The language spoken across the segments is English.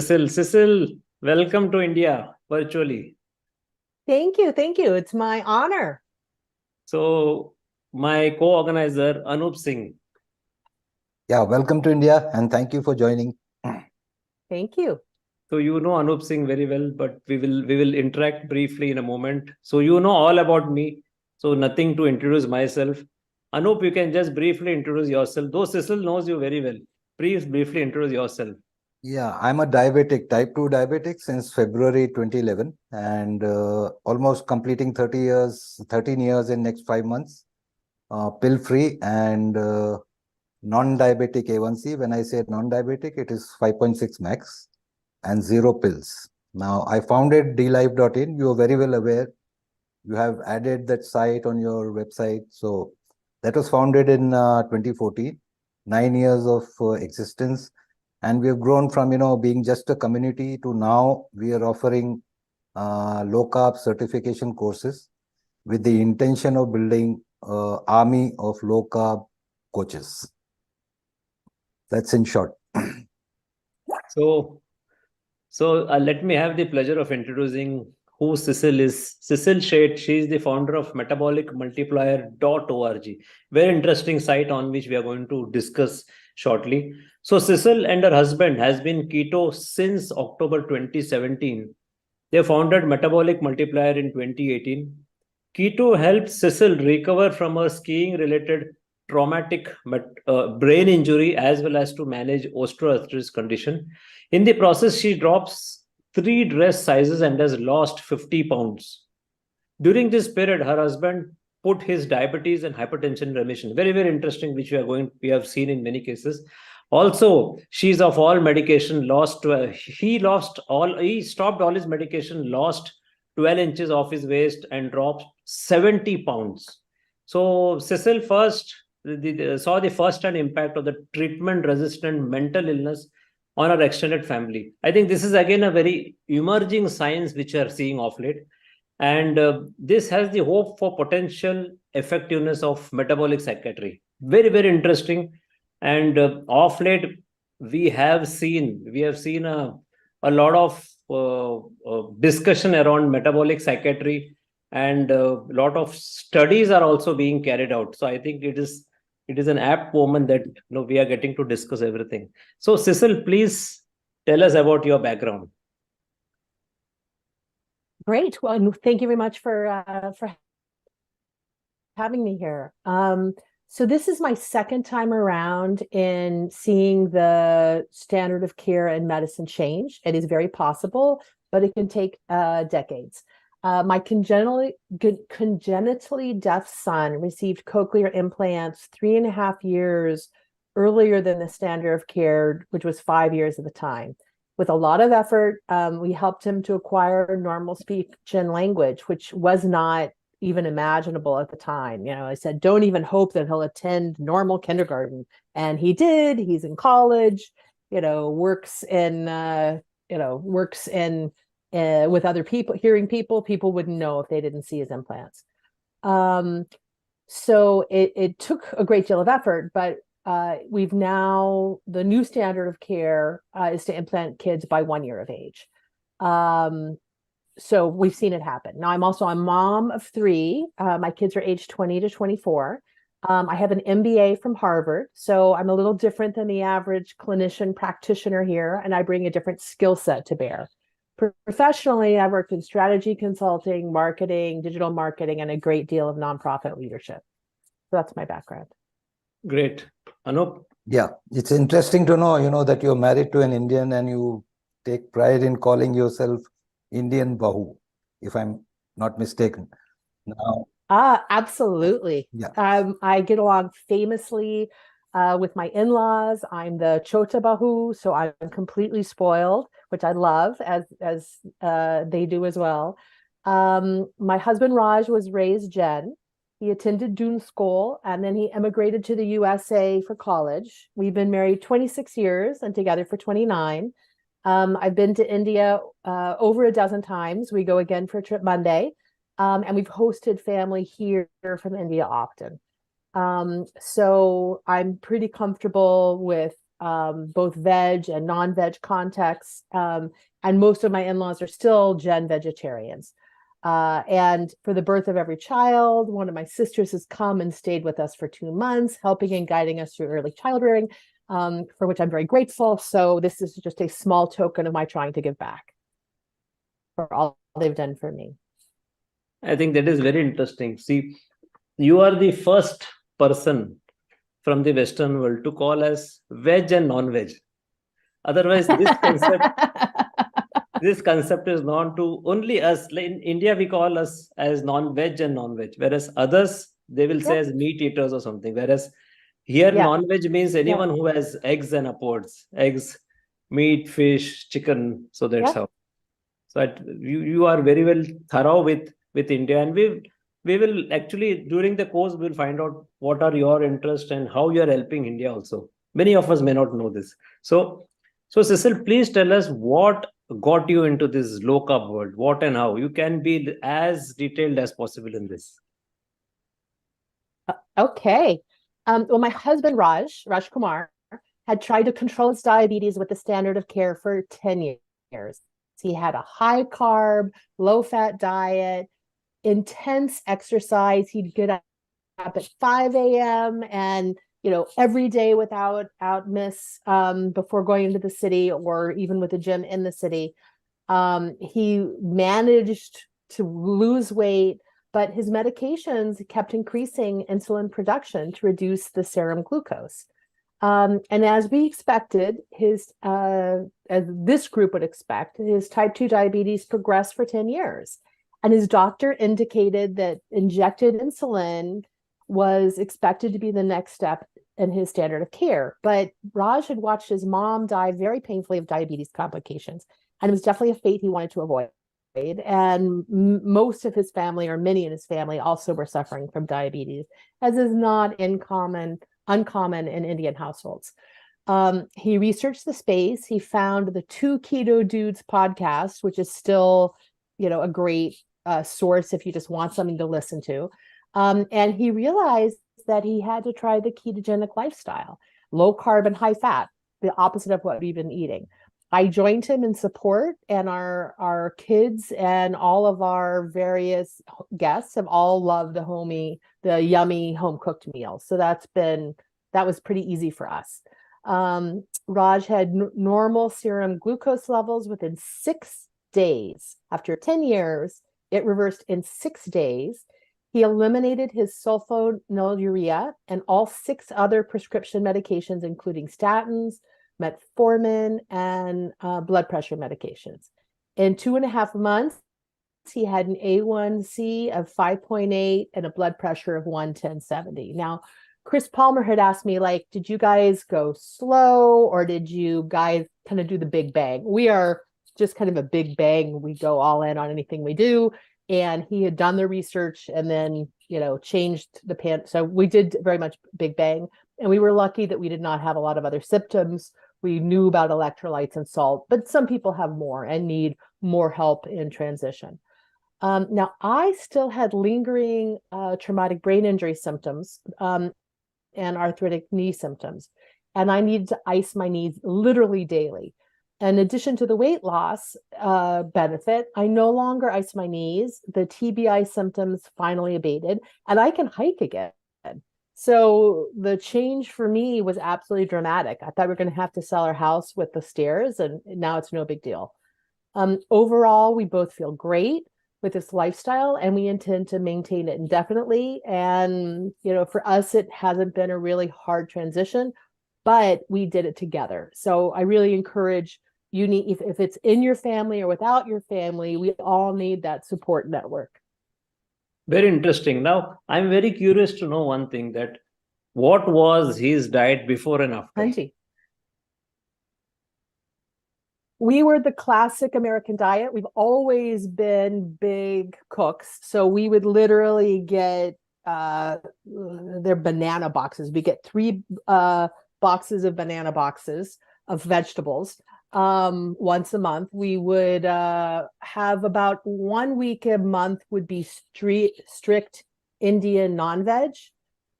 Cecile, welcome to India virtually. Thank you. It's my honor. So, my co-organizer, Anup Singh. Yeah, welcome to India and thank you for joining. Thank you. So you know Anup Singh very well, but we will interact briefly in a moment. So you know all about me. So nothing to introduce myself. Anup, you can just briefly introduce yourself. Though Cecile knows you very well. Please briefly introduce yourself. Yeah, I'm a diabetic, type 2 diabetic since February 2011 and almost completing 13 years in next 5 months. Pill free and non-diabetic A1C. When I say non-diabetic, it is 5.6 max and 0 pills. Now, I founded dlife.in. You are very well aware. You have added that site on your website. So that was founded in 2014, 9 years of existence. And we have grown from, being just a community to now we are offering low-carb certification courses with the intention of building army of low-carb coaches. That's in short. So let me have the pleasure of introducing who Cecile is. Cecile Seth, she is the founder of Metabolic Multiplier.org. Very interesting site on which we are going to discuss shortly. So Cecile and her husband has been keto since October 2017. They founded Metabolic Multiplier in 2018. Keto helped Cecile recover from her skiing-related traumatic brain injury as well as to manage osteo-arthritis condition. In the process, she drops 3 dress sizes and has lost 50 pounds. During this period, her husband put his diabetes and hypertension remission. Very, very interesting, which we have seen in many cases. Also, she's of all medication he stopped all his medication, lost 12 inches off his waist and dropped 70 pounds. So Cecile first saw the first-hand impact of the treatment-resistant mental illness on our extended family. I think this is again a very emerging science which we are seeing of late. And this has the hope for potential effectiveness of metabolic psychiatry. Very, very interesting. And of late, we have seen a lot of discussion around metabolic psychiatry, and a lot of studies are also being carried out. So I think it is an apt moment that we are getting to discuss everything. So Cecile, please tell us about your background. Great. Well, thank you very much for having me here. So this is my second time around in seeing the standard of care in medicine change. It is very possible, but it can take decades. My congenitally deaf son received cochlear implants 3.5 years earlier than the standard of care, which was 5 years at the time. With a lot of effort, we helped him to acquire normal speech and language, which was not even imaginable at the time. I said, don't even hope that he'll attend normal kindergarten. And he did. He's in college, works in with other people, hearing people wouldn't know if they didn't see his implants. So it took a great deal of effort, but the new standard of care is to implant kids by 1 year of age. So we've seen it happen. Now I'm also a mom of 3. My kids are aged 20 to 24. I have an MBA from Harvard, so I'm a little different than the average clinician practitioner here, and I bring a different skill set to bear. Professionally, I've worked in strategy consulting, marketing, digital marketing, and a great deal of nonprofit leadership. So that's my background. Great. Anup? Yeah, it's interesting to know, that you're married to an Indian and you take pride in calling yourself Indian Bahu, if I'm not mistaken. Now, absolutely. Yeah. I get along famously with my in-laws. I'm the Chota Bahu, so I'm completely spoiled, which I love, as they do as well. My husband Raj was raised Jain. He attended Doon School, and then he emigrated to the USA for college. We've been married 26 years and together for 29. I've been to India over a dozen times. We go again for a trip Monday. And we've hosted family here from India often. So I'm pretty comfortable with both veg and non-veg contexts. And most of my in-laws are still gen vegetarians. And for the birth of every child, one of my sisters has come and stayed with us for 2 months, helping and guiding us through early child rearing, for which I'm very grateful. So this is just a small token of my trying to give back for all they've done for me. I think that is very interesting. See, you are the first person from the Western world to call us veg and non-veg. Otherwise, this concept is known to only us. Like in India, we call us as non-veg and non-veg, whereas others, they will say as meat eaters or something. Whereas here, non-veg means anyone who has eggs and upwards, eggs, meat, fish, chicken. So that's how. So you are very well thorough with India, and we will actually, during the course, we'll find out what are your interests and how you are helping India also. Many of us may not know this. So Cecile, please tell us what got you into this low carb world, what and how. You can be as detailed as possible in this. Okay. Well, my husband, Raj Kumar, had tried to control his diabetes with the standard of care for 10 years. He had a high carb, low fat diet, intense exercise. He'd get up at 5 a.m. and, every day without miss, before going into the city or even with a gym in the city. He managed to lose weight, but his medications kept increasing insulin production to reduce the serum glucose. And as we expected, as this group would expect, his type 2 diabetes progressed for 10 years. And his doctor indicated that injected insulin was expected to be the next step in his standard of care. But Raj had watched his mom die very painfully of diabetes complications, and it was definitely a fate he wanted to avoid. And most of his family, or many in his family, also were suffering from diabetes, as is not uncommon in Indian households. He researched the space. He found the Two Keto Dudes podcast, which is still, a great source if you just want something to listen to. And he realized that he had to try the ketogenic lifestyle, low carb and high fat, the opposite of what we've been eating. I joined him in support, and our kids and all of our various guests have all loved the yummy home cooked meals. So that was pretty easy for us. Raj had normal serum glucose levels within 6 days. After 10 years, it reversed in 6 days. He eliminated his sulfonylurea and all 6 other prescription medications, including statins, metformin, and blood pressure medications. In 2.5 months, he had an A1C of 5.8 and a blood pressure of 110/70. Now, Chris Palmer had asked me, did you guys go slow, or did you guys kind of do the big bang? We are just kind of a big bang. We go all in on anything we do. And he had done the research and then, changed the pan. So we did very much big bang. And we were lucky that we did not have a lot of other symptoms. We knew about electrolytes and salt, but some people have more and need more help in transition. Now, I still had lingering traumatic brain injury symptoms and arthritic knee symptoms. And I needed to ice my knees literally daily. In addition to the weight loss benefit, I no longer ice my knees. The TBI symptoms finally abated, and I can hike again. So the change for me was absolutely dramatic. I thought we were going to have to sell our house with the stairs, and now it's no big deal. Overall, we both feel great with this lifestyle, and we intend to maintain it indefinitely. And, for us, it hasn't been a really hard transition, but we did it together. So I really encourage if it's in your family or without your family, we all need that support network. Very interesting. Now, I'm very curious to know one thing, that what was his diet before and after? Plenty. We were the classic American diet. We've always been big cooks. So we would literally get their banana boxes. We get 3 boxes of banana boxes of vegetables once a month. We would have about 1 week a month would be strict Indian non-veg.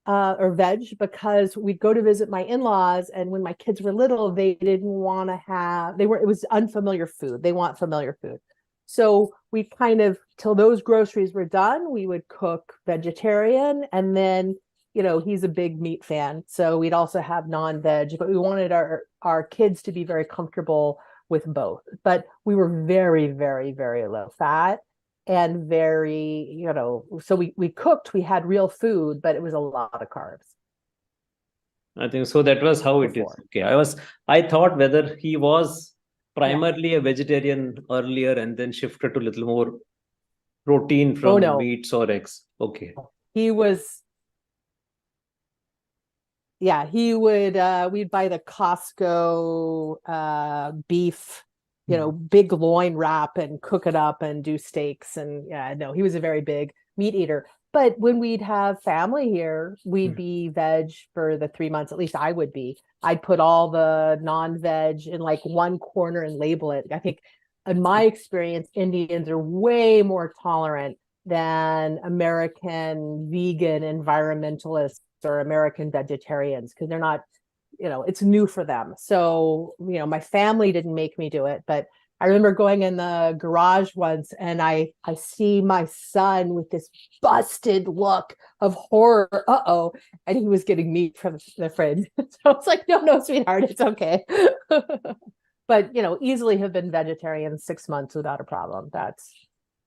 or veg, because we'd go to visit my in-laws, and when my kids were little, they didn't want to have, it was unfamiliar food. They want familiar food. So we kind of, till those groceries were done, we would cook vegetarian, and then, he's a big meat fan, so we'd also have non-veg, but we wanted our kids to be very comfortable with both. But we were very, very, very low fat and very, so we cooked, we had real food, but it was a lot of carbs. I think so. That was how it is. Before. Okay. I thought whether he was primarily a vegetarian earlier and then shifted to a little more protein from no. meats or eggs. Okay. He was, he would, we'd buy the Costco beef, big loin wrap and cook it up and do steaks. And he was a very big meat eater. But when we'd have family here, we'd be veg for the 3 months. At least I would be. I'd put all the non-veg in like one corner and label it. I think in my experience, Indians are way more tolerant than American vegan environmentalists or American vegetarians, because they're not, it's new for them. So, my family didn't make me do it, but I remember going in the garage once, and I see my son with this busted look of horror. Uh-oh. And he was getting meat from the fridge. So I was like, no, sweetheart, it's okay. But, easily have been vegetarian 6 months without a problem. That's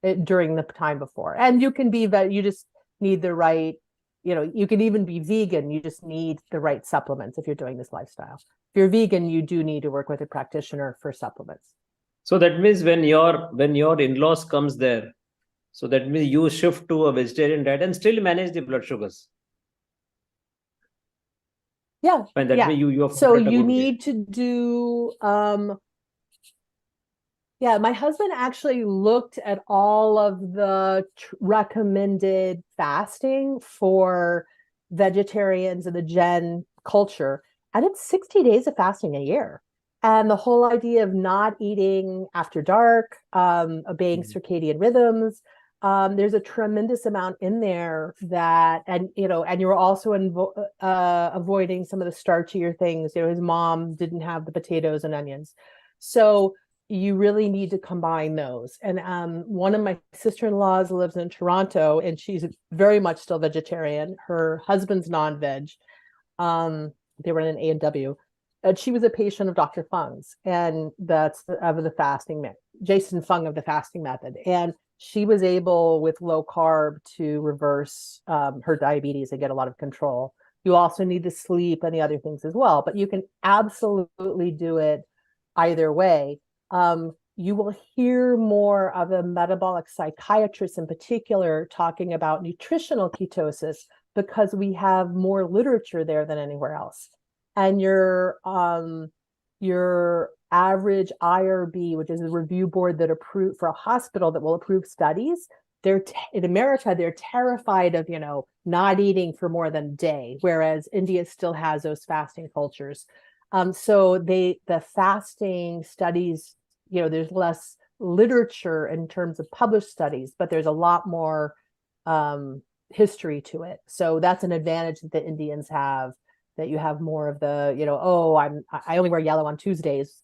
it during the time before. And you can be, you just need the right, you can even be vegan. You just need the right supplements if you're doing this lifestyle. If you're vegan, you do need to work with a practitioner for supplements. So that means when your in-laws comes there, so that means you shift to a vegetarian diet and still manage the blood sugars. Yeah. And that means you have so you need to do my husband actually looked at all of the recommended fasting for vegetarians in the Gen culture, and it's 60 days of fasting a year. And the whole idea of not eating after dark, obeying circadian rhythms, there's a tremendous amount in there that, and you're also avoiding some of the starchier things. His mom didn't have the potatoes and onions. So you really need to combine those. And one of my sister-in-laws lives in Toronto, and she's very much still vegetarian. Her husband's non-veg. They were in an A&W. And she was a patient of Dr. Fung's, and that's of the fasting, Jason Fung of the fasting method. And she was able, with low carb, to reverse her diabetes and get a lot of control. You also need to sleep and the other things as well, but you can absolutely do it either way. You will hear more of a metabolic psychiatrist in particular talking about nutritional ketosis, because we have more literature there than anywhere else. And your average IRB, which is a review board that approve for a hospital that will approve studies, in America, they're terrified of, not eating for more than a day, whereas India still has those fasting cultures. So the fasting studies, there's less literature in terms of published studies, but there's a lot more history to it. So that's an advantage that the Indians have, that you have more of the, I only wear yellow on Tuesdays.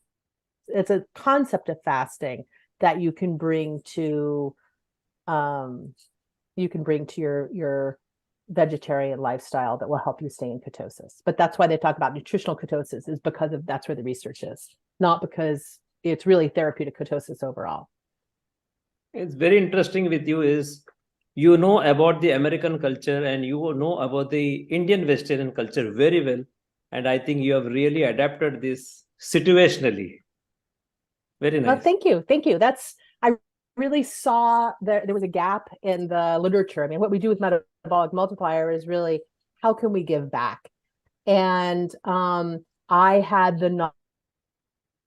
It's a concept of fasting that you can bring to your vegetarian lifestyle that will help you stay in ketosis. But that's why they talk about nutritional ketosis, is because that's where the research is, not because it's really therapeutic ketosis overall. It's very interesting with you is, about the American culture and about the Indian vegetarian culture very well. And I think you have really adapted this situationally. Very nice. Well, thank you. I really saw there was a gap in the literature. I mean, what we do with Metabolic Multiplier is really, how can we give back? And I had the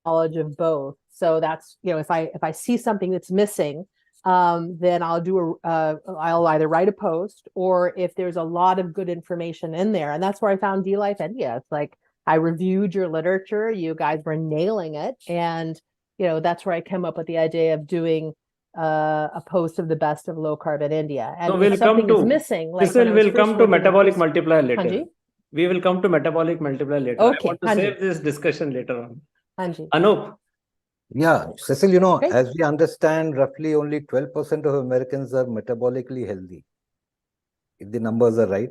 knowledge of both. So that's, if I see something that's missing, then I'll I'll either write a post, or if there's a lot of good information in there. And that's where I found D-Life India. It's like, I reviewed your literature, you guys were nailing it. And, that's where I came up with the idea of doing a post of the best of low carb in India. And So if we'll come something is to missing, like when Cecile I was will first come to looking at metabolic this- multiplier later. Hanji? We will come to metabolic multiplier later. I Okay, want to Hanji. save this discussion later on. Hanji. Anup, Yeah, Cecil, you know, Great. as we understand, roughly only 12% of Americans are metabolically healthy, if the numbers are right.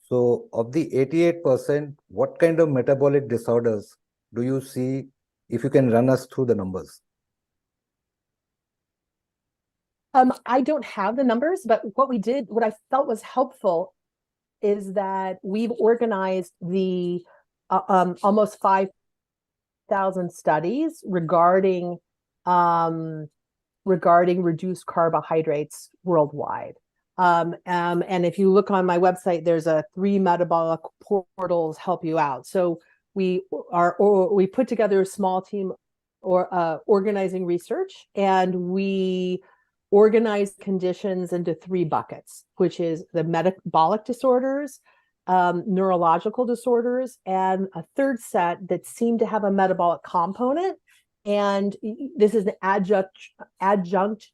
So, of the 88%, what kind of metabolic disorders do you see, if you can run us through the numbers? I don't have the numbers, but what I felt was helpful is that we've organized the almost 5,000 studies regarding reduced carbohydrates worldwide. And if you look on my website, there's 3 metabolic portals help you out. So we put together a small team organizing research, and we organize conditions into 3 buckets, which is the metabolic disorders, neurological disorders, and a third set that seem to have a metabolic component. And this is an adjunct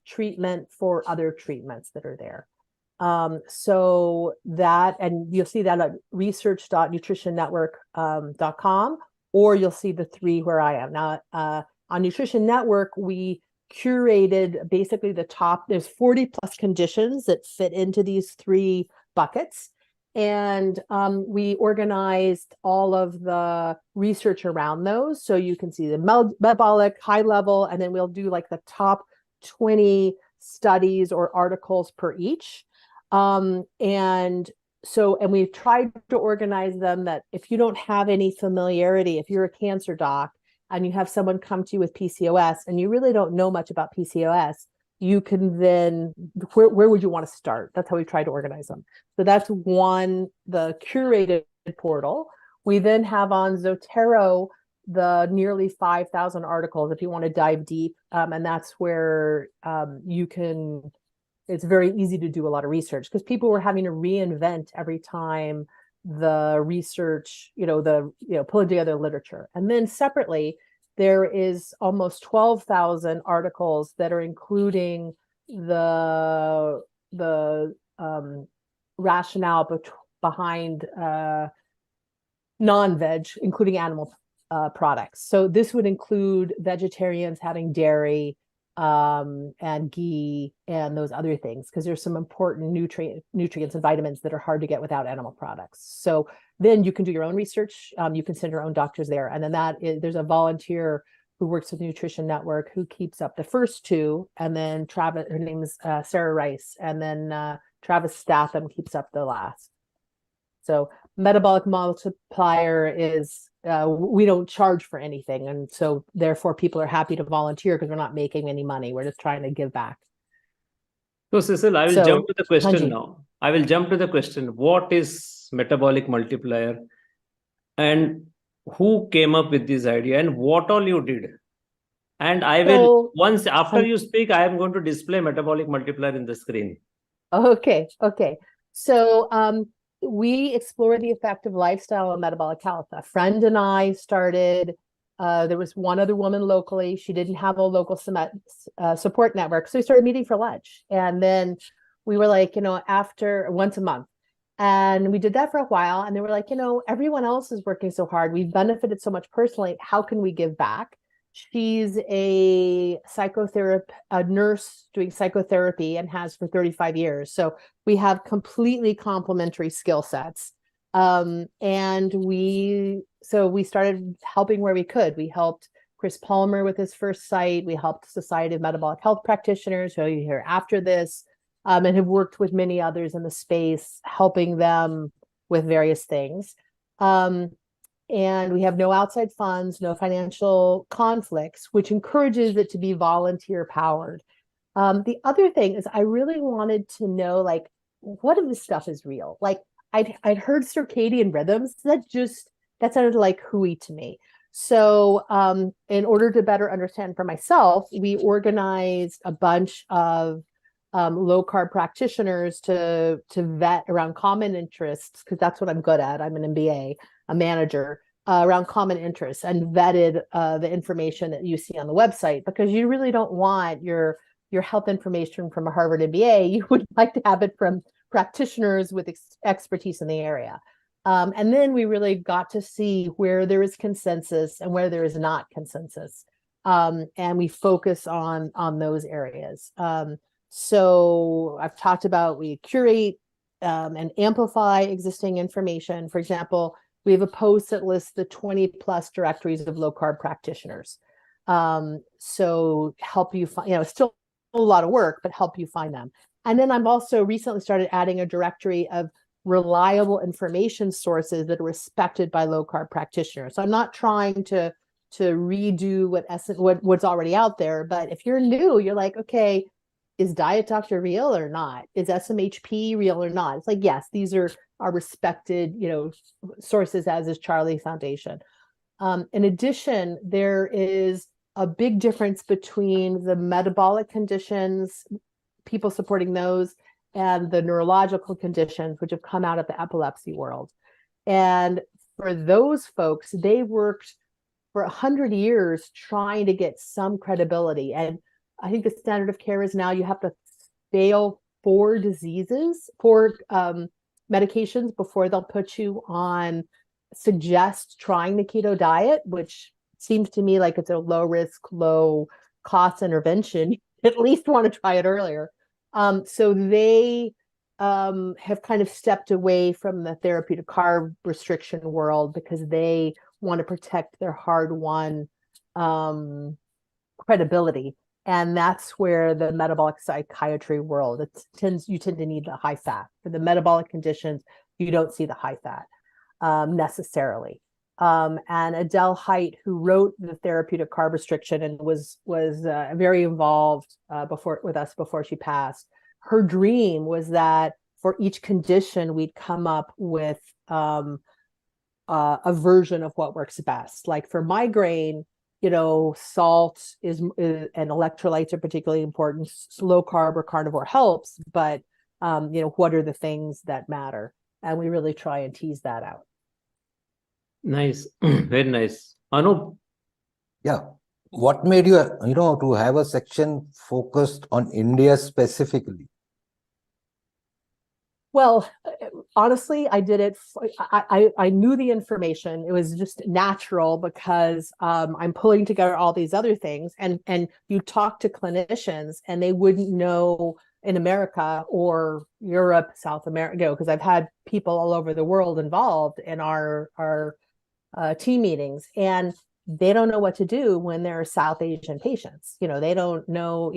treatment for other treatments that are there. So that, and you'll see that at research.nutritionnetwork.com, or you'll see the 3 where I am. Now, on Nutrition Network, we curated basically the top, there's 40 plus conditions that fit into these 3 buckets. And we organized all of the research around those. So you can see the metabolic, high level, and then we'll do like the top 20 studies or articles per each. And we've tried to organize them that if you don't have any familiarity, if you're a cancer doc and you have someone come to you with PCOS and you really don't know much about PCOS, you can then, where would you want to start? That's how we try to organize them. So that's one, the curated portal. We then have on Zotero the nearly 5,000 articles if you want to dive deep. And that's where you can, it's very easy to do a lot of research because people were having to reinvent every time the research, pulling together literature. And then separately, there is almost 12,000 articles that are including the rationale behind non-veg, including animal products. So this would include vegetarians having dairy and ghee and those other things, because there's some important nutrients and vitamins that are hard to get without animal products. So then you can do your own research. You can send your own doctors there. And then there's a volunteer who works with Nutrition Network who keeps up the first 2. And then Travis, her name is Sarah Rice. And then Travis Statham keeps up the last. So Metabolic Multiplier is, we don't charge for anything. And so therefore people are happy to volunteer because we're not making any money. We're just trying to give back. so Cecile, I will jump to the question Hanji. now. I will jump to the question. What is metabolic multiplier and who came up with this idea and what all you did? And I will, once after you speak, I am going to display metabolic multiplier in the screen. Okay. So we explore the effect of lifestyle on metabolic health. A friend and I started, there was one other woman locally. She didn't have a local support network. So we started meeting for lunch. And then we were like, after once a month. And we did that for a while. And they were like, everyone else is working so hard. We've benefited so much personally. How can we give back? She's a nurse doing psychotherapy and has for 35 years. So we have completely complementary skill sets. And we started helping where we could. We helped Chris Palmer with his first site. We helped Society of Metabolic Health Practitioners, who you hear after this, and have worked with many others in the space, helping them with various things. And we have no outside funds, no financial conflicts, which encourages it to be volunteer powered. The other thing is I really wanted to know, like, what of this stuff is real? Like I'd heard circadian rhythms. That sounded like hooey to me. So in order to better understand for myself, we organized a bunch of low carb practitioners to vet around common interests, because that's what I'm good at. I'm an MBA, a manager, around common interests, and vetted the information that you see on the website, because you really don't want your your health information from a Harvard MBA. You would like to have it from practitioners with expertise in the area. And then we really got to see where there is consensus and where there is not consensus. And we focus on those areas. So I've talked about, we curate and amplify existing information. For example, we have a post that lists the 20 plus directories of low carb practitioners. So help you find, it's still a lot of work, but help you find them. And then I've also recently started adding a directory of reliable information sources that are respected by low carb practitioners. So I'm not trying to redo what's already out there, but if you're new, you're like, okay, is Diet Doctor real or not? Is SMHP real or not? It's like, yes, these are respected, sources, as is Charlie Foundation. In addition, there is a big difference between the metabolic conditions, people supporting those, and the neurological conditions, which have come out of the epilepsy world. And for those folks, they worked for 100 years trying to get some credibility. And I think the standard of care is now you have to fail 4 medications before they'll put you on, suggest trying the keto diet, which seems to me like it's a low risk, low cost intervention. You at least want to try it earlier. So they have kind of stepped away from the therapeutic carb restriction world because they want to protect their hard-won credibility. And that's where the metabolic psychiatry world, you tend to need the high fat. For the metabolic conditions, you don't see the high fat necessarily. And Adele Height, who wrote the therapeutic carb restriction and was very involved with us before she passed, her dream was that for each condition, we'd come up with a version of what works best. Like for migraine, salt and electrolytes are particularly important. Low carb or carnivore helps, but what are the things that matter? And we really try and tease that out. Nice. Very nice. Anup. Yeah. What made you, to have a section focused on India specifically? Well, Honestly, I did it. I knew the information. It was just natural because I'm pulling together all these other things, and you talk to clinicians and they wouldn't know in America or Europe, South America, because I've had people all over the world involved in our team meetings, and they don't know what to do when there are South Asian patients. They don't know,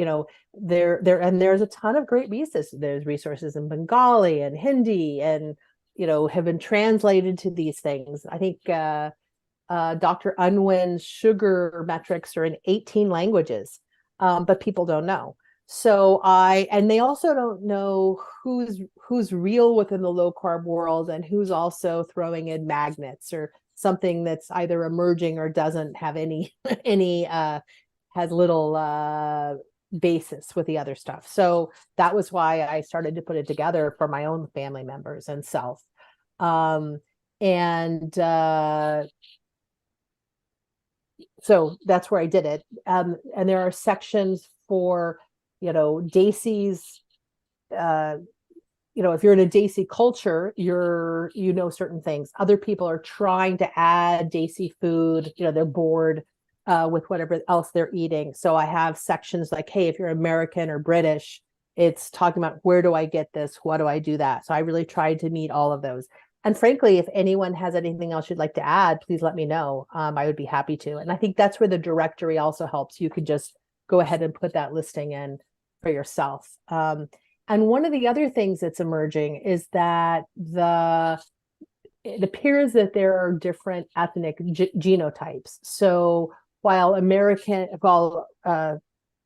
and there's a ton of great resources. There's resources in Bengali and Hindi and, have been translated to these things. I think Dr. Unwin's sugar metrics are in 18 languages, but people don't know. So and they also don't know who's real within the low carb world and who's also throwing in magnets or something that's either emerging or doesn't have any has little basis with the other stuff. So that was why I started to put it together for my own family members and self. So that's where I did it. And there are sections for, DESI's, if you're in a DESI culture, you know certain things. Other people are trying to add DESI food, they're bored with whatever else they're eating. So I have sections like, hey, if you're American or British, it's talking about where do I get this? What do I do that? So I really tried to meet all of those. And frankly, if anyone has anything else you'd like to add, please let me know. I would be happy to. And I think that's where the directory also helps. You could just go ahead and put that listing in for yourself. And one of the other things that's emerging is that it appears that there are different ethnic genotypes. So while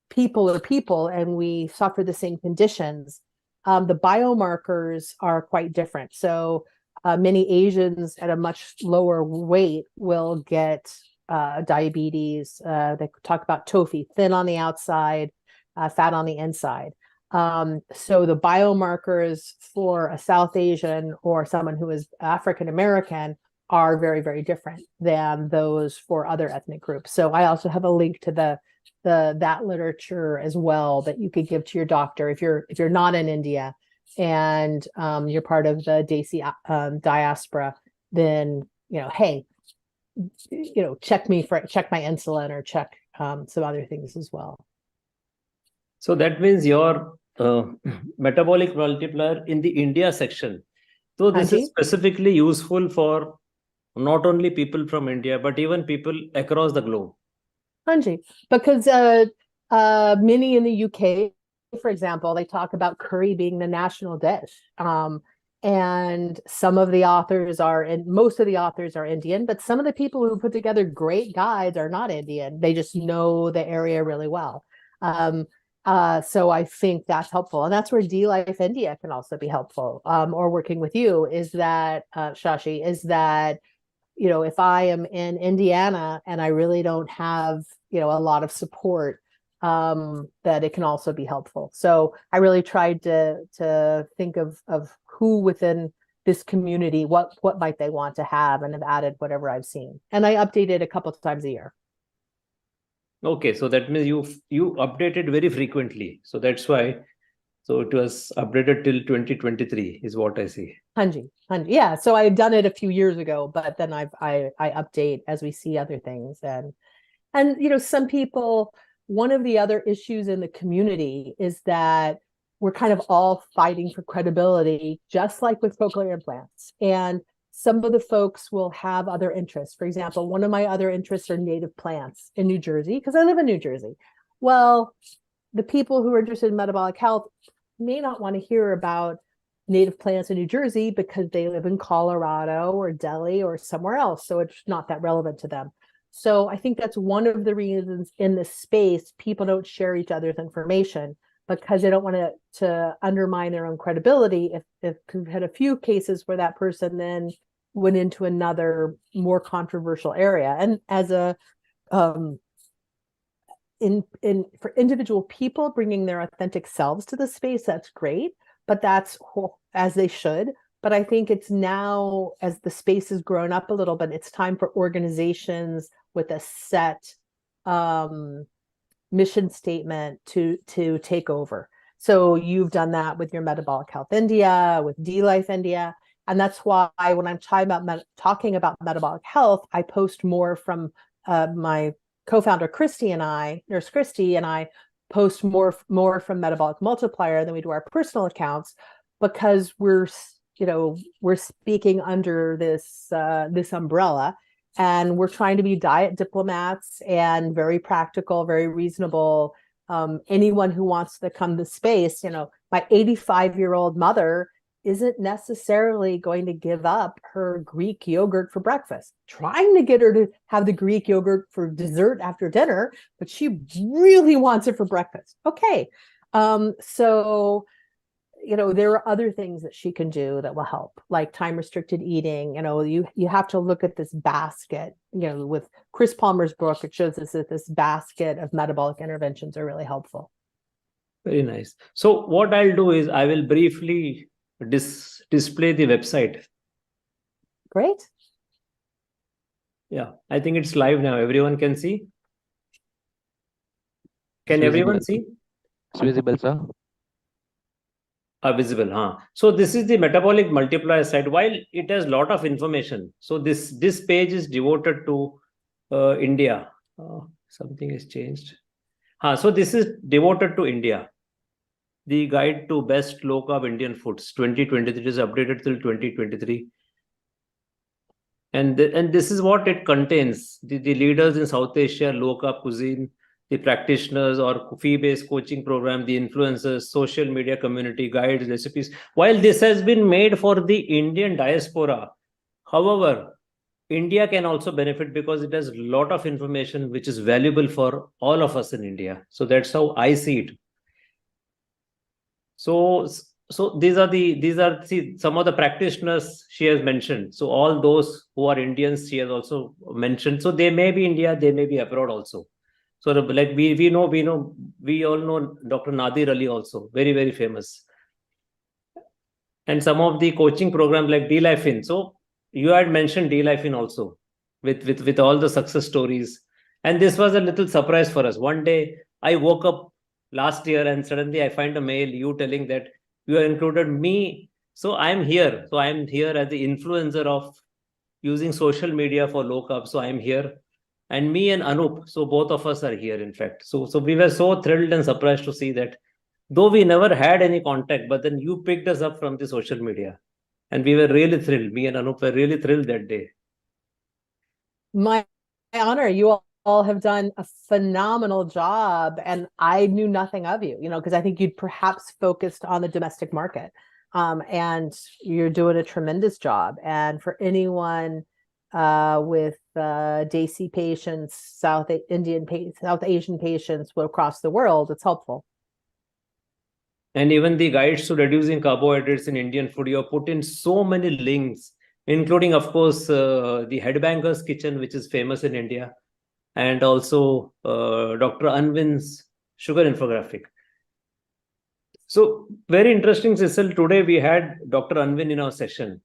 people are people and we suffer the same conditions, the biomarkers are quite different. So many Asians at a much lower weight will get diabetes. They talk about TOFI, thin on the outside, fat on the inside. So the biomarkers for a South Asian or someone who is African American are very, very different than those for other ethnic groups. So I also have a link to the that literature as well that you could give to your doctor if you're not in India and you're part of the Desi diaspora. Then hey, check my insulin or check some other things as well. So that means your metabolic multiplier in the India section. So this is specifically useful for not only people from India, but even people across the globe. Hanji, because many in the UK, for example, they talk about curry being the national dish. And some of the authors most of the authors are Indian, but some of the people who put together great guides are not Indian. They just know the area really well. So I think that's helpful. And that's where D-Life India can also be helpful, or working with you is that, Shashi, is that, if I am in Indiana and I really don't have, a lot of support, that it can also be helpful. So I really tried to think of who within this community, what might they want to have, and have added whatever I've seen. And I update it a couple of times a year. Okay, so that means you update it very frequently. So that's why. So it was updated till 2023 is what I see. Hanji. Yeah. So I've done it a few years ago, but then I update as we see other things. And some people, one of the other issues in the community is that we're kind of all fighting for credibility, just like with cochlear implants. And some of the folks will have other interests. For example, one of my other interests are native plants in New Jersey, because I live in New Jersey. Well, the people who are interested in metabolic health may not want to hear about native plants in New Jersey because they live in Colorado or Delhi or somewhere else. So it's not that relevant to them. So I think that's one of the reasons in this space, people don't share each other's information, because they don't want to undermine their own credibility. If we've had a few cases where that person then went into another more controversial area. And as for individual people bringing their authentic selves to the space, that's great, but that's as they should. But I think it's now, as the space has grown up a little bit, it's time for organizations with a set mission statement to take over. So you've done that with your Metabolic Health India, with D-Life India. And that's why when I'm talking about metabolic health, I post more from my co-founder Nurse Christy and I post more from Metabolic Multiplier than we do our personal accounts, because we're speaking under this umbrella, and we're trying to be diet diplomats and very practical, very reasonable. Anyone who wants to come to space, my 85-year-old mother isn't necessarily going to give up her Greek yogurt for breakfast. Trying to get her to have the Greek yogurt for dessert after dinner, but she really wants it for breakfast. Okay. So, there are other things that she can do that will help, like time restricted eating. You have to look at this basket, with Chris Palmer's book, it shows us that this basket of metabolic interventions are really helpful. Very nice. So what I'll do is I will briefly display the website. Great. Yeah, I think it's live now. Everyone can see. Can everyone see? It's visible, sir. Visible, huh? So this is the metabolic multiplier site. While it has a lot of information, so this page is devoted to India. Something has changed. So this is devoted to India. The guide to best low-carb Indian foods 2023 is updated till 2023. And this is what it contains. The leaders in South Asia, low-carb cuisine, the practitioners or fee-based coaching program, the influencers, social media community, guides, recipes. While this has been made for the Indian diaspora, however, India can also benefit because it has a lot of information which is valuable for all of us in India. So that's how I see it. So these are some of the practitioners she has mentioned. So all those who are Indians, she has also mentioned. So they may be India, they may be abroad also. So like we all know Dr. Nadir Ali also, very, very famous. And some of the coaching programs like D-Life In. So you had mentioned D-Life In also with all the success stories. And this was a little surprise for us. One day I woke up last year and suddenly I find a mail, you telling that you have included me. So I'm here. So I'm here as the influencer of using social media for low carb. So I'm here. And me and Anup, so both of us are here, in fact. So we were so thrilled and surprised to see that, though we never had any contact, but then you picked us up from the social media. And we were really thrilled. Me and Anup were really thrilled that day. My honor. You all have done a phenomenal job, and I knew nothing of you, because I think you'd perhaps focused on the domestic market. And you're doing a tremendous job. And for anyone with DAC patients, South Asian patients across the world, it's helpful. And even the guides to reducing carbohydrates in Indian food, you have put in so many links, including, of course, the Headbanger's Kitchen, which is famous in India, and also Dr. Anwin's sugar infographic. So very interesting, Cecile. Today we had Dr. Anwin in our session.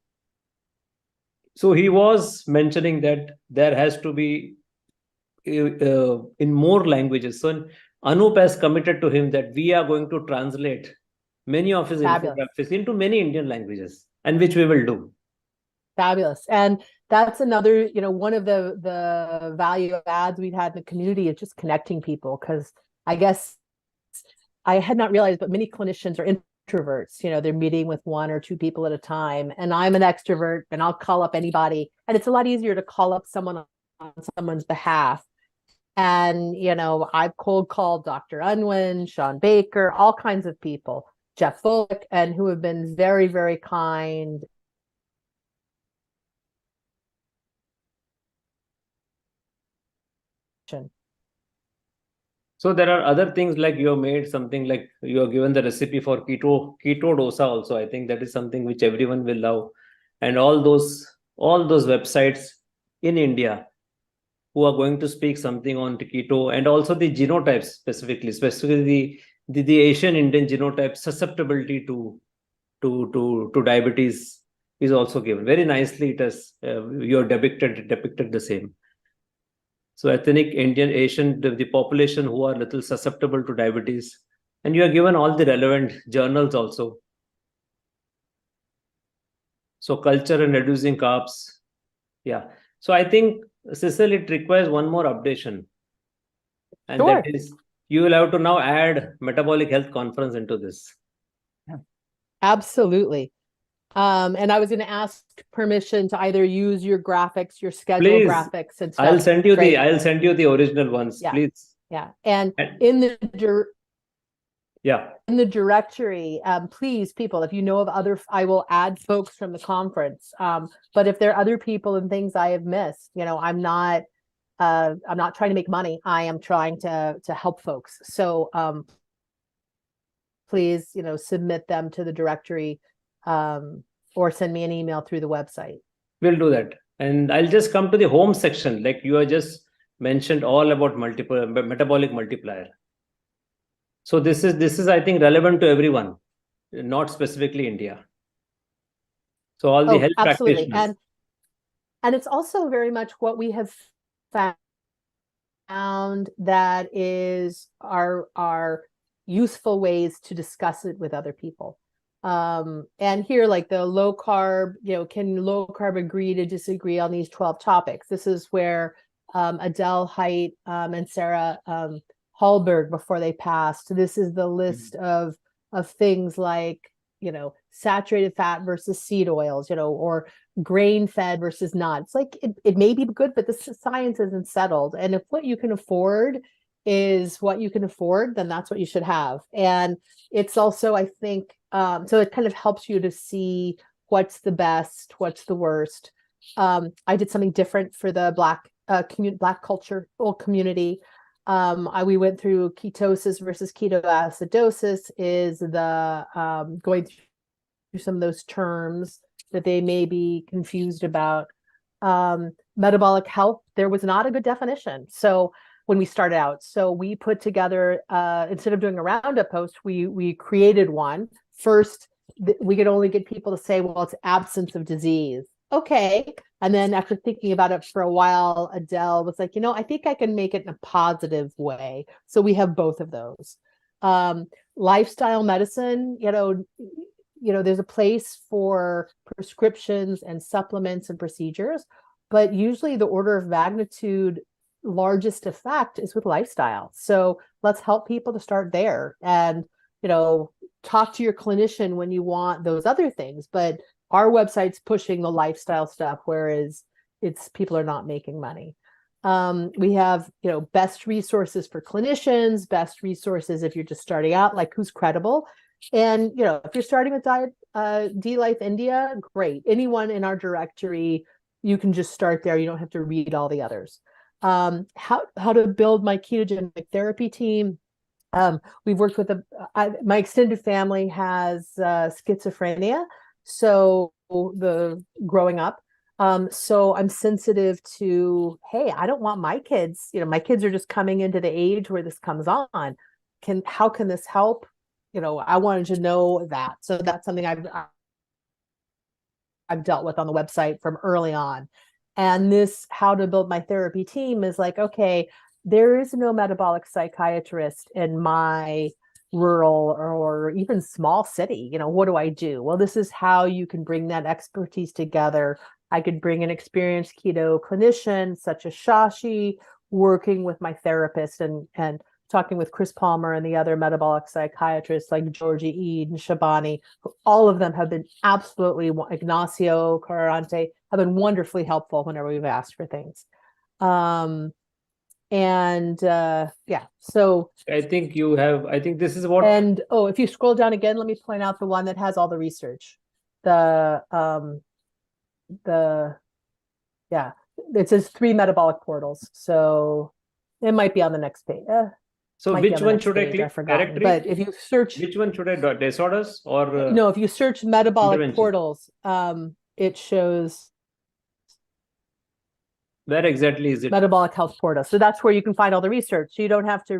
So he was mentioning that there has to be in more languages. So Anup has committed to him that we are going to translate many of his infographics into many Indian languages, and which we will do. Fabulous. And that's another, one of the value adds we've had in the community is just connecting people, because I guess I had not realized, but many clinicians are introverts. They're meeting with one or two people at a time, and I'm an extrovert, and I'll call up anybody. And it's a lot easier to call up someone on someone's behalf. And, I've cold called Dr. Unwin, Sean Baker, all kinds of people, Jeff Bullock, and who have been very, very kind. So there are other things, like you have made something, like you have given the recipe for keto dosa also. I think that is something which everyone will love. And all those websites in India who are going to speak something on keto, and also the genotypes specifically the Asian Indian genotype susceptibility to diabetes is also given very nicely. It has you have depicted the same. So ethnic Indian, Asian, the population who are little susceptible to diabetes. And you are given all the relevant journals also. So culture and reducing carbs. Yeah. So I think, Cecile, it requires one more updation. And Sure. That is, you will have to now add metabolic health conference into this. Absolutely. And I was going to ask permission to either use your graphics, your schedule Please, graphics, and stuff. I'll send you the original ones, Yeah. please. Yeah. And in the directory, please, people, if you know of other, I will add folks from the conference. But if there are other people and things I have missed, I'm not trying to make money. I am trying to help folks. So please, submit them to the directory. Or send me an email through the website. We'll do that. And I'll just come to the home section. Like you have just mentioned all about metabolic multiplier. So this is, I think, relevant to everyone, not specifically India. So all the health practitioners. And it's also very much what we have found that is our useful ways to discuss it with other people. And here, like the low carb, can low carb agree to disagree on these 12 topics? This is where Adele Height and Sarah Hallberg, before they passed, this is the list of things like, saturated fat versus seed oils, or grain fed versus not. It's like, it may be good, but the science isn't settled. And if what you can afford is what you can afford, then that's what you should have. And it's also, I think, so it kind of helps you to see what's the best, what's the worst. I did something different for the Black culture community. We went through ketosis versus ketoacidosis, is the going through some of those terms that they may be confused about. Metabolic health, there was not a good definition. So when we started out, so we put together, instead of doing a roundup post, we created one. First, we could only get people to say, well, it's absence of disease. okay. And then after thinking about it for a while, Adele was like, I think I can make it in a positive way. So we have both of those. Lifestyle medicine, there's a place for prescriptions and supplements and procedures, but usually the order of magnitude largest effect is with lifestyle. So let's help people to start there and, talk to your clinician when you want those other things. But our website's pushing the lifestyle stuff, whereas people are not making money. We have, best resources for clinicians, best resources if you're just starting out, like who's credible. And, if you're starting with D-Life India, great. Anyone in our directory, you can just start there. You don't have to read all the others. How to build my ketogenic therapy team. We've worked with my extended family has schizophrenia. So growing up. So I'm sensitive to, hey, I don't want my kids, my kids are just coming into the age where this comes on. How can this help? I wanted to know that. So that's something I've dealt with on the website from early on. And this how to build my therapy team is like, okay, there is no metabolic psychiatrist in my rural or even small city. What do I do? Well, this is how you can bring that expertise together. I could bring an experienced keto clinician such as Shashi, working with my therapist and talking with Chris Palmer and the other metabolic psychiatrists like Georgie Eid and Shabani. All of them have been absolutely, Ignacio Carante, have been wonderfully helpful whenever we've asked for things. So I think this is what. And if you scroll down again, let me point out the one that has all the research. It says 3 metabolic portals. So it might be on the next page. So which one should I click? Directory? But if you search, which one should I do? Disorders or no? If you search metabolic portals, it shows. Where exactly is it? Metabolic health portal. So that's where you can find all the research. So you don't have to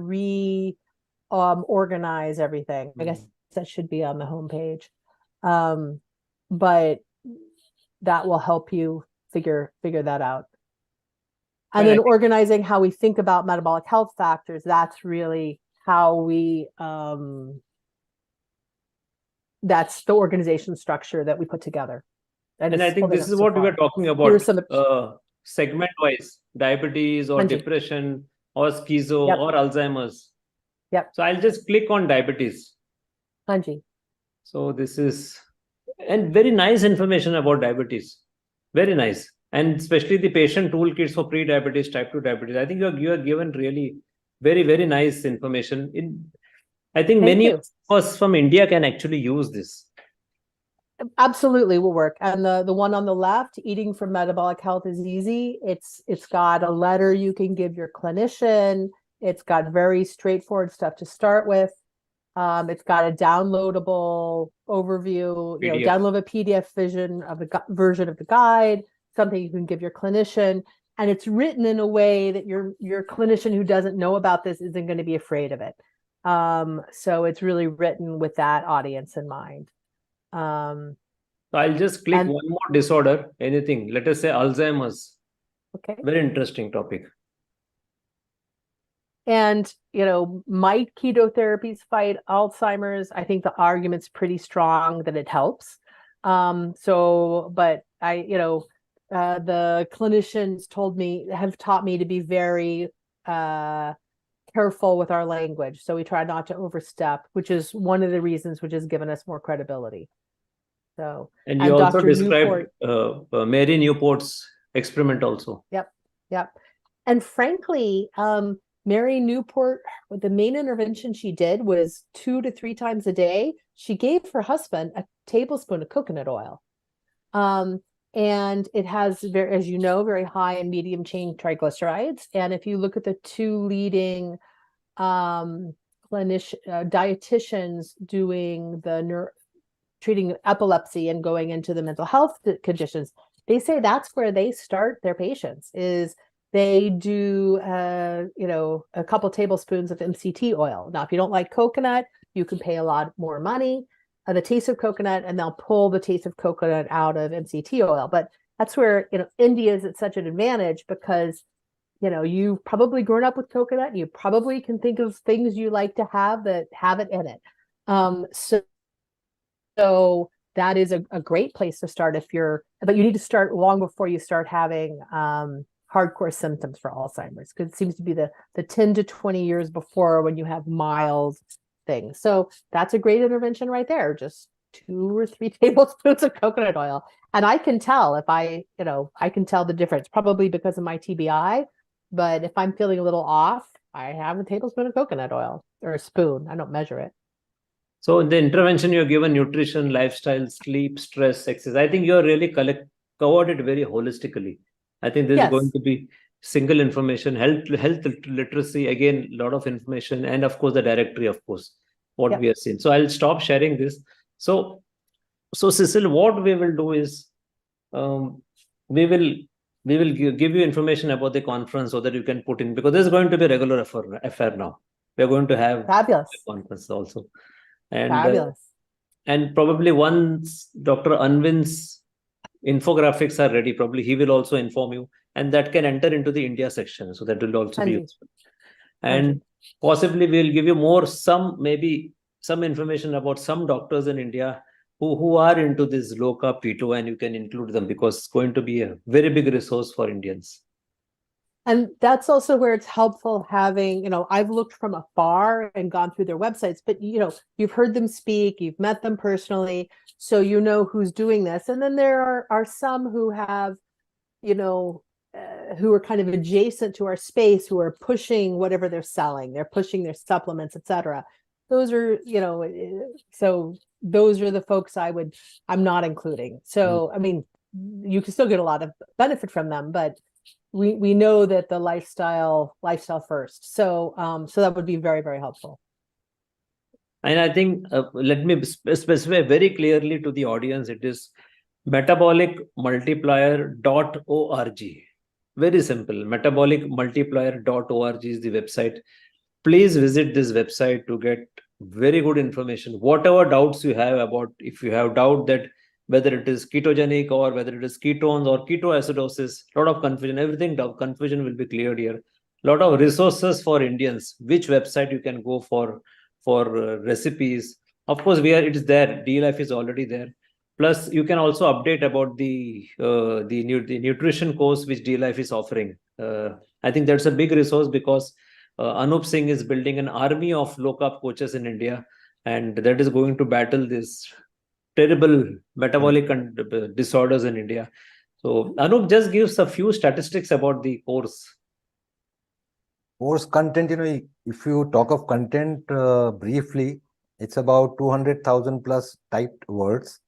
organize everything. I guess that should be on the homepage. But that will help you figure that out. And then organizing how we think about metabolic health factors, that's really how we that's the organization structure that we put together. And I think this is what we were talking about. Segment-wise, diabetes or depression or schizo or Alzheimer's. Yep. So I'll just click on diabetes. Hanji. So this is, and very nice information about diabetes. Very nice. And especially the patient toolkits for pre-diabetes, type 2 diabetes. I think you are given really very, very nice information. I think many of us from India can actually use this. Absolutely will work. And the one on the left, eating for metabolic health is easy. It's got a letter you can give your clinician. It's got very straightforward stuff to start with. It's got a downloadable overview, download a PDF version of the guide, something you can give your clinician. And it's written in a way that your clinician who doesn't know about this isn't going to be afraid of it. So it's really written with that audience in mind. So I'll just click one more disorder, anything. Let us say Alzheimer's. Okay. Very interesting topic. And, might keto therapies fight Alzheimer's? I think the argument's pretty strong that it helps. But the clinicians have taught me to be very careful with our language. So we try not to overstep, which is one of the reasons which has given us more credibility. So, and you also described Mary Newport's experiment also. Yep. And frankly, Mary Newport, the main intervention she did was 2 to 3 times a day. She gave her husband a tablespoon of coconut oil. And it has, as you know, very high and medium chain triglycerides. And if you look at the 2 leading dietitians doing treating epilepsy and going into the mental health conditions, they say that's where they start their patients, is they do, a couple tablespoons of MCT oil. Now, if you don't like coconut, you can pay a lot more money. The taste of coconut, and they'll pull the taste of coconut out of MCT oil. But that's where, India is at such an advantage because, you've probably grown up with coconut. And you probably can think of things you like to have that have it in it. So that is a great place to start but you need to start long before you start having hardcore symptoms for Alzheimer's, because it seems to be the 10 to 20 years before when you have mild things. So that's a great intervention right there. Just 2 or 3 tablespoons of coconut oil. And I can tell I can tell the difference, probably because of my TBI. But if I'm feeling a little off, I have a tablespoon of coconut oil, or a spoon. I don't measure it. So in the intervention, you're given nutrition, lifestyle, sleep, stress, exercise. I think you're really covered it very holistically. I think there's going to be single information, health literacy, again, a lot of information, and of course the directory, of course, what we have seen. So I'll stop sharing this. So Cecile, what we will do is we will give you information about the conference so that you can put in, because this is going to be a regular affair now. We're going to have fabulous conference also. And fabulous. And probably once Dr. Anwin's infographics are ready, probably he will also inform you, and that can enter into the India section. So that will also be useful. And possibly we'll give you maybe some information about some doctors in India who are into this low-carb keto, and you can include them because it's going to be a very big resource for Indians. And that's also where it's helpful having, I've looked from afar and gone through their websites, but, you've heard them speak, you've met them personally, so you know who's doing this. And then there are some who have, who are kind of adjacent to our space, who are pushing whatever they're selling. They're pushing their supplements, etc. Those are, so those are the folks I'm not including. So, I mean, you can still get a lot of benefit from them, but we know that the lifestyle first. So that would be very, very helpful. And I think let me specify very clearly to the audience, it is metabolicmultiplier.org. Very simple. Metabolicmultiplier.org is the website. Please visit this website to get very good information. Whatever doubts you have about, if you have doubt that whether it is ketogenic or whether it is ketones or ketoacidosis, a lot of confusion, confusion will be cleared here. A lot of resources for Indians, which website you can go for recipes. Of course, it is there. DLife is already there. Plus, you can also update about the nutrition course which DLife is offering. I think that's a big resource because Anup Singh is building an army of low-carb coaches in India, and that is going to battle this terrible metabolic disorders in India. So Anup, just gives a few statistics about the course. Course content, if you talk of content briefly, it's about 200,000 plus typed words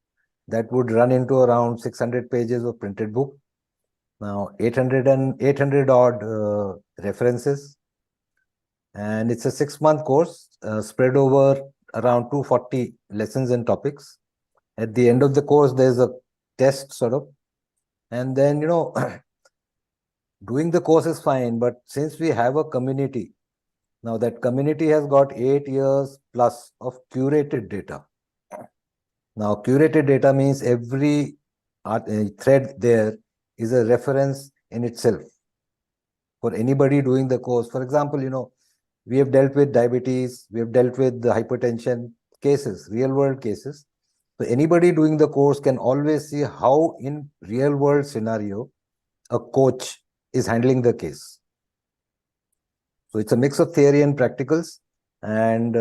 that would run into around 600 pages of printed book. Now 800 odd references. And it's a 6-month course spread over around 240 lessons and topics. At the end of the course, there's a test sort of. And then, doing the course is fine. But since we have a community, now that community has got 8 years plus of curated data. Now, curated data means every thread there is a reference in itself for anybody doing the course. For example, we have dealt with diabetes, we have dealt with the hypertension cases, real world cases. So anybody doing the course can always see how in real world scenario, a coach is handling the case. So it's a mix of theory and practicals. And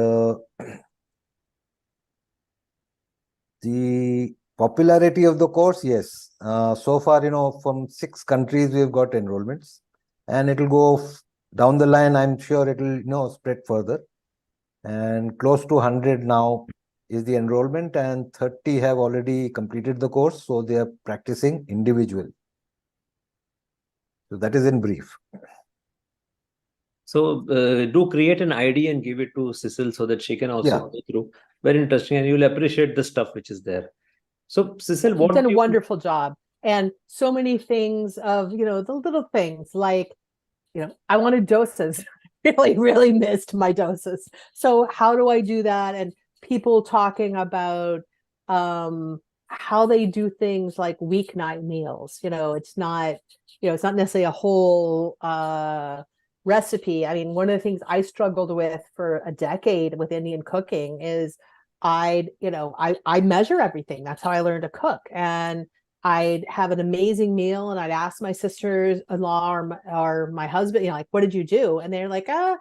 the popularity of the course, yes. So far, from 6 countries, we've got enrollments, and it'll go down the line. I'm sure it'll, spread further. And close to 100 now is the enrollment, and 30 have already completed the course. So they are practicing individual. So that is in brief. So do create an ID and give it to Cecile so that she can also go through. Very interesting, and you'll appreciate the stuff which is there. So Cecile, you've done a wonderful job, and so many things of the little things like I wanted doses. really missed my doses. So how do I do that? And people talking about how they do things like weeknight meals. It's not, it's not necessarily a whole recipe. I mean, one of the things I struggled with for a decade with Indian cooking is I measure everything. That's how I learned to cook. And I'd have an amazing meal and I'd ask my sisters-in-law or my husband, like, what did you do? And they're like, I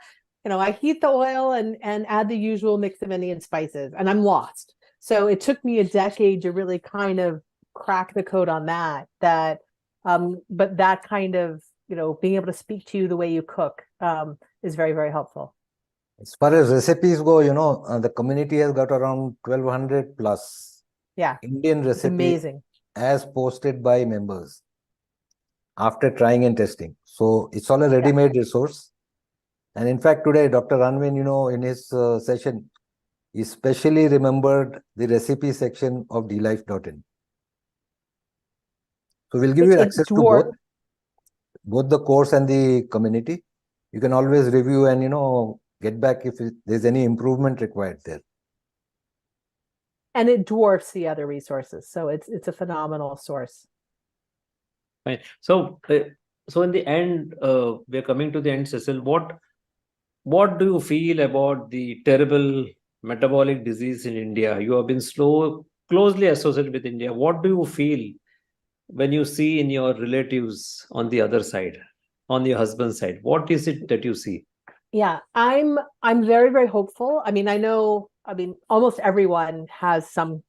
heat the oil and add the usual mix of Indian spices, and I'm lost. So it took me a decade to really kind of crack the code on that. But that kind of, being able to speak to you the way you cook is very, very helpful. As far as recipes go, the community has got around 1,200 plus Indian It's recipes amazing. as posted by members after trying and testing. So it's all a ready-made resource. And in fact, today, Dr. Ranvin, in his session, he specially remembered the recipe section of dlife.in. So we'll give you access to both the course and the community. You can always review and, get back if there's any improvement required there. And it dwarfs the other resources. So it's a phenomenal source. Right. So in the end, we're coming to the end, Cecile. What do you feel about the terrible metabolic disease in India? You have been closely associated with India. What do you feel when you see in your relatives on the other side, on your husband's side? What is it that you see? Yeah, I'm very, very hopeful. I mean, almost everyone has some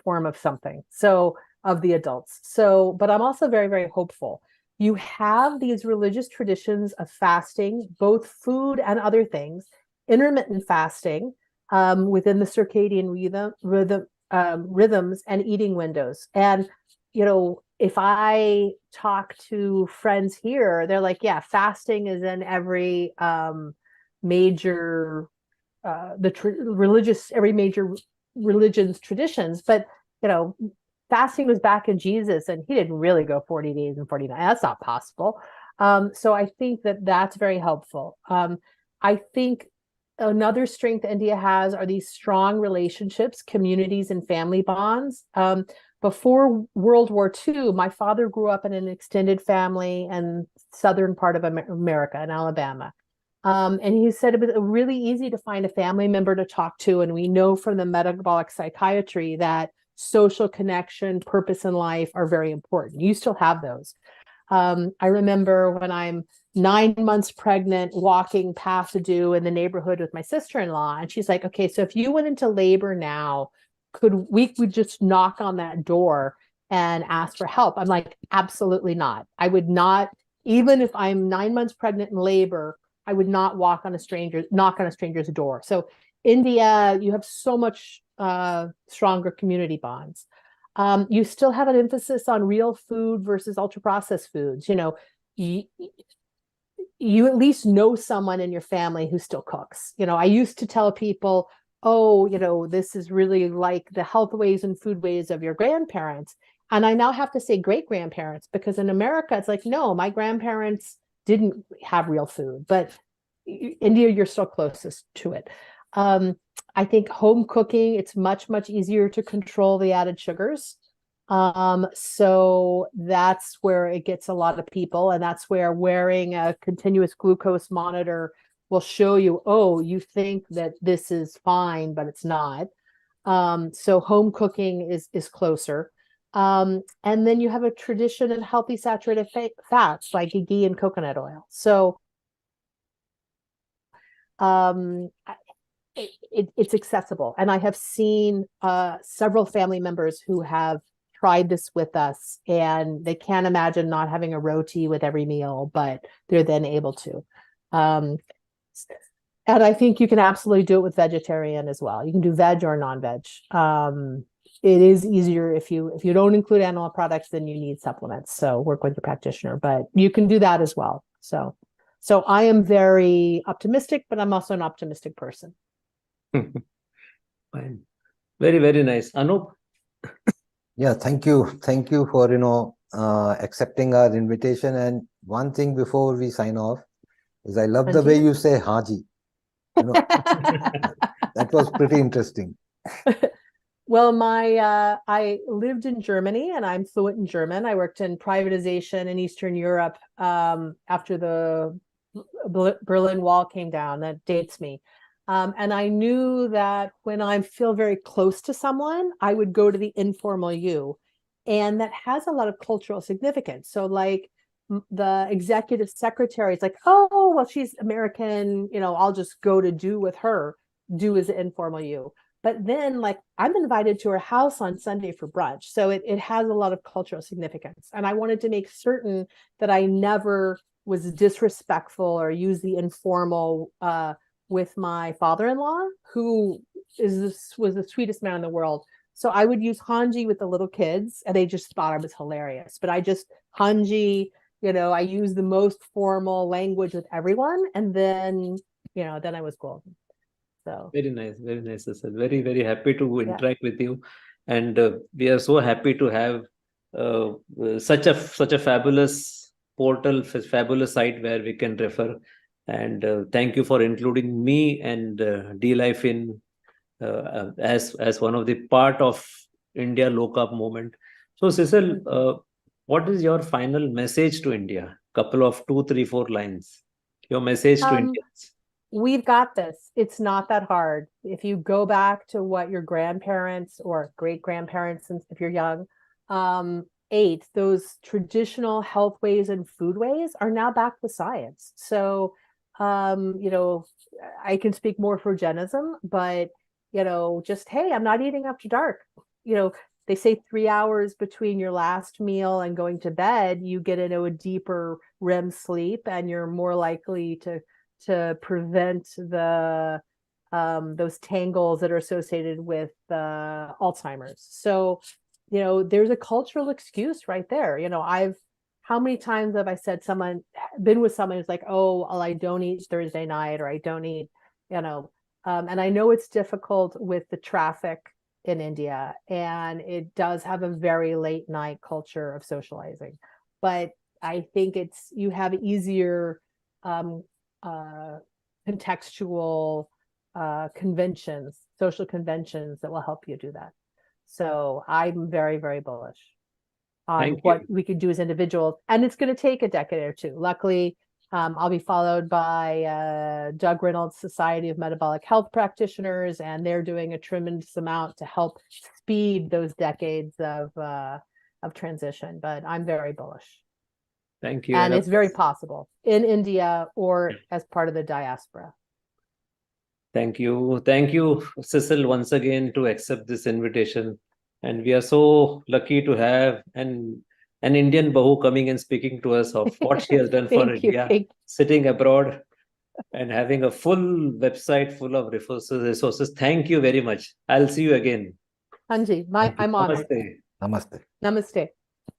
form of something. So of the adults. So, but I'm also very, very hopeful. You have these religious traditions of fasting, both food and other things, intermittent fasting within the circadian rhythms and eating windows. And, if I talk to friends here, they're like, yeah, fasting is in every major every major religion's traditions. But, fasting was back in Jesus, and he didn't really go 40 days and 40 nights. That's not possible. So I think that's very helpful. I think another strength India has are these strong relationships, communities, and family bonds. Before World War II, my father grew up in an extended family in southern part of America, in Alabama. And he said it was really easy to find a family member to talk to. And we know from the metabolic psychiatry that social connection, purpose in life are very important. You still have those. I remember when I'm 9 months pregnant, walking past a do in the neighborhood with my sister-in-law, and she's like, okay, so if you went into labor now, we would just knock on that door and ask for help? I'm like, absolutely not. I would not, even if I'm 9 months pregnant in labor, I would not knock on a stranger's door. So India, you have so much stronger community bonds. You still have an emphasis on real food versus ultra-processed foods. You at least know someone in your family who still cooks. I used to tell people, oh, this is really like the health ways and food ways of your grandparents. And I now have to say great grandparents, because in America, it's like, no, my grandparents didn't have real food, but India, you're still closest to it. I think home cooking, it's much, much easier to control the added sugars. So that's where it gets a lot of people. And that's where wearing a continuous glucose monitor will show you, oh, you think that this is fine, but it's not. So home cooking is closer. And then you have a tradition of healthy saturated fats like ghee and coconut oil. So it's accessible. And I have seen several family members who have tried this with us, and they can't imagine not having a roti with every meal, but they're then able to. And I think you can absolutely do it with vegetarian as well. You can do veg or non-veg. It is easier if you don't include animal products, then you need supplements. So work with your practitioner, but you can do that as well. So I am very optimistic, but I'm also an optimistic person. Fine. Very, very nice. Anup? Yeah, thank you. Thank you for, accepting our invitation. And one thing before we sign off is I love the way you say Haji. That was pretty interesting. Well, I lived in Germany and I'm fluent in German. I worked in privatization in Eastern Europe after the Berlin Wall came down. That dates me. And I knew that when I feel very close to someone, I would go to the informal you. And that has a lot of cultural significance. So like the executive secretary is like, oh, well, she's American, I'll just go to do with her. Do is the informal you. But then like I'm invited to her house on Sunday for brunch. So it has a lot of cultural significance. And I wanted to make certain that I never was disrespectful or use the informal with my father-in-law, who was the sweetest man in the world. So I would use Hanji with the little kids and they just thought I was hilarious. But I just Hanji, I use the most formal language with everyone. And then, then I was golden. So very nice, Cecile. Very, very happy to interact with you, and we are so happy to have such a fabulous portal, fabulous site where we can refer. And thank you for including me and D-Life in as one of the part of India low-carb movement. So, Cecile, what is your final message to India? Couple of 2, 3, 4 lines. Your message to Indians. We've got this. It's not that hard. If you go back to what your grandparents or great-grandparents, if you're young, ate, those traditional health ways and food ways are now backed with science. So, I can speak more for Jainism, but, just, hey, I'm not eating after dark. They say 3 hours between your last meal and going to bed, you get into a deeper REM sleep and you're more likely to prevent the those tangles that are associated with Alzheimer's. So, there's a cultural excuse right there. How many times have I said been with someone who's like, oh, well, I don't eat Thursday night, or I don't eat, and I know it's difficult with the traffic in India, and it does have a very late night culture of socializing, but I think you have easier contextual conventions, social conventions that will help you do that. So I'm very, very bullish on what we could do as individuals. And it's going to take a decade or two. Luckily, I'll be followed by Doug Reynolds' Society of Metabolic Health Practitioners, and they're doing a tremendous amount to help speed those decades of transition. But I'm very bullish. Thank you. And it's very possible in India or as part of the diaspora. Thank you, Cecile, once again to accept this invitation. And we are so lucky to have an Indian Bahu coming and speaking to us of what she has done for India, sitting abroad and having a full website full of resources. Thank you very much. I'll see you again. Hanji, I'm honored. Namaste. Namaste.